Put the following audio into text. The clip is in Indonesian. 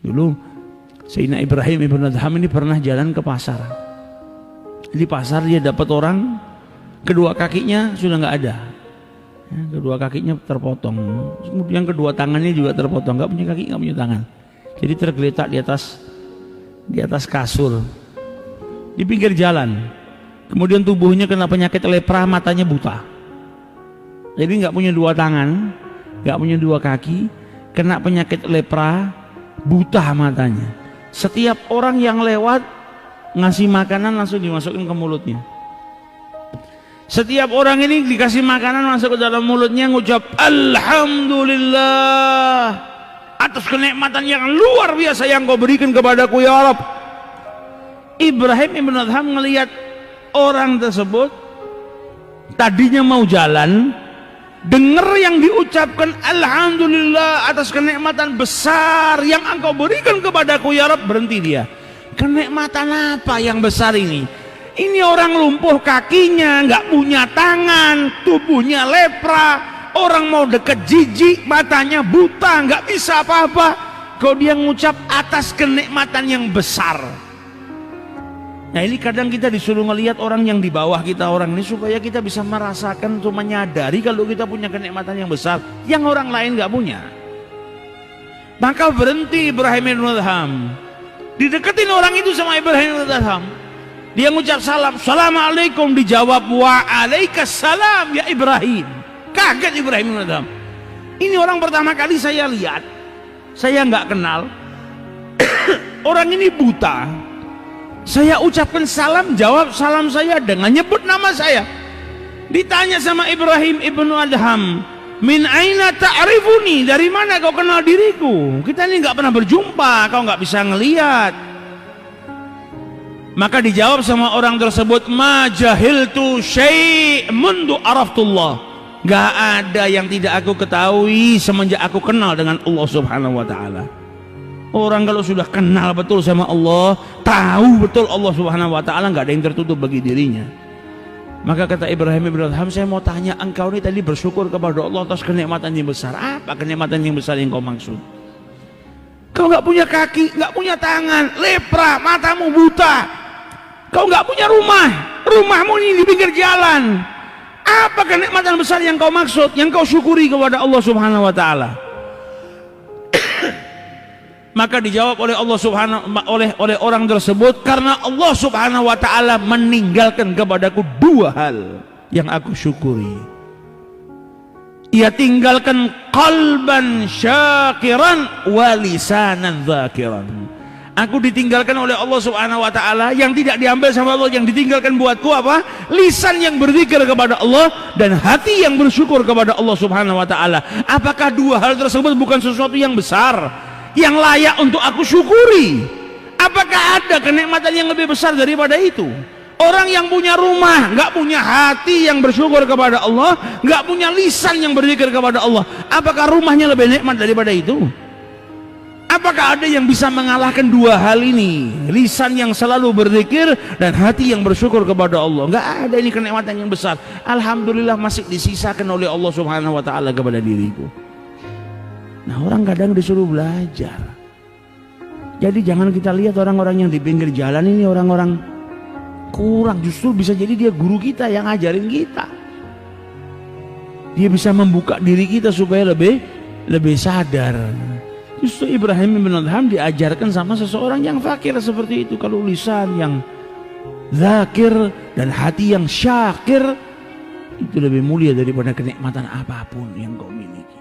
Dulu Sayyidina Ibrahim ibn Adham ini pernah jalan ke pasar. Di pasar dia dapat orang, kedua kakinya sudah nggak ada, ya, kedua kakinya terpotong, kemudian kedua tangannya juga terpotong, nggak punya kaki, nggak punya tangan. Jadi tergeletak di atas kasur di pinggir jalan. Kemudian tubuhnya kena penyakit lepra, matanya buta. Jadi nggak punya dua tangan, nggak punya dua kaki, kena penyakit lepra, buta matanya. Setiap orang yang lewat ngasih makanan langsung dimasukin ke mulutnya. Setiap orang ini dikasih makanan masuk ke dalam mulutnya, ngucap Alhamdulillah atas kenikmatan yang luar biasa yang kau berikan kepadaku ya Rabb. Ibrahim ibn Adham melihat orang tersebut tadinya mau jalan, dengar yang diucapkan Alhamdulillah atas kenikmatan besar yang engkau berikan kepadaku ya Rabb, berhenti dia. Kenikmatan apa yang besar ini? Ini orang lumpuh kakinya, nggak punya tangan, tubuhnya lepra, orang mau deket jijik, matanya buta, nggak bisa apa-apa. Kau dia ngucap atas kenikmatan yang besar. Nah ini kadang kita disuruh ngelihat orang yang di bawah kita, orang ini, supaya kita bisa merasakan atau menyadari kalau kita punya kenikmatan yang besar yang orang lain nggak punya. Maka berhenti Ibrahim bin Adham, dideketin orang itu sama Ibrahim bin Adham. Dia ngucap salam, Assalamualaikum, dijawab Waalaikumsalam ya Ibrahim. Kaget Ibrahim bin Adham. Ini orang pertama kali saya lihat, saya nggak kenal. Orang ini buta. Saya ucapkan salam, jawab salam saya dengan nyebut nama saya. Ditanya sama Ibrahim ibnu Adham, min aina ta'rifuni, dari mana kau kenal diriku? Kita ini nggak pernah berjumpa, kau nggak bisa ngelihat. Maka dijawab sama orang tersebut, ma jahiltu syai' mundu araftullah, nggak ada yang tidak aku ketahui semenjak aku kenal dengan Allah subhanahu wa ta'ala. Orang kalau sudah kenal betul sama Allah, tahu betul Allah subhanahu wa ta'ala, nggak ada yang tertutup bagi dirinya. Maka kata Ibrahim bin Adham, saya mau tanya, engkau ini tadi bersyukur kepada Allah atas kenikmatan yang besar. Apa kenikmatan yang besar yang kau maksud? Kau nggak punya kaki, nggak punya tangan, lepra, matamu buta. Kau nggak punya rumah, rumahmu ini di pinggir jalan. Apa kenikmatan besar yang kau maksud, yang kau syukuri kepada Allah subhanahu wa ta'ala? Maka dijawab oleh Allah subhanahu oleh orang tersebut, karena Allah subhanahu wa ta'ala meninggalkan kepadaku dua hal yang aku syukuri. Ia tinggalkan qalban syakiran wa lisanan dzakiran. Aku ditinggalkan oleh Allah subhanahu wa ta'ala, yang tidak diambil sama Allah, yang ditinggalkan buatku apa? Lisan yang berzikir kepada Allah dan hati yang bersyukur kepada Allah subhanahu wa ta'ala. Apakah dua hal tersebut bukan sesuatu yang besar, yang layak untuk aku syukuri? Apakah ada kenikmatan yang lebih besar daripada itu? Orang yang punya rumah, nggak punya hati yang bersyukur kepada Allah, nggak punya lisan yang berzikir kepada Allah, apakah rumahnya lebih nikmat daripada itu? Apakah ada yang bisa mengalahkan dua hal ini? Lisan yang selalu berzikir dan hati yang bersyukur kepada Allah. Nggak ada, ini kenikmatan yang besar. Alhamdulillah masih disisakan oleh Allah subhanahu wa ta'ala kepada diriku. Nah, orang kadang disuruh belajar. Jadi jangan kita lihat orang-orang yang di pinggir jalan ini orang-orang kurang. Justru bisa jadi dia guru kita yang ngajarin kita. Dia bisa membuka diri kita supaya lebih sadar. Justru Ibrahim bin Adham diajarkan sama seseorang yang fakir seperti itu. Kalau lisan yang zakir dan hati yang syakir, itu lebih mulia daripada kenikmatan apapun yang kau miliki.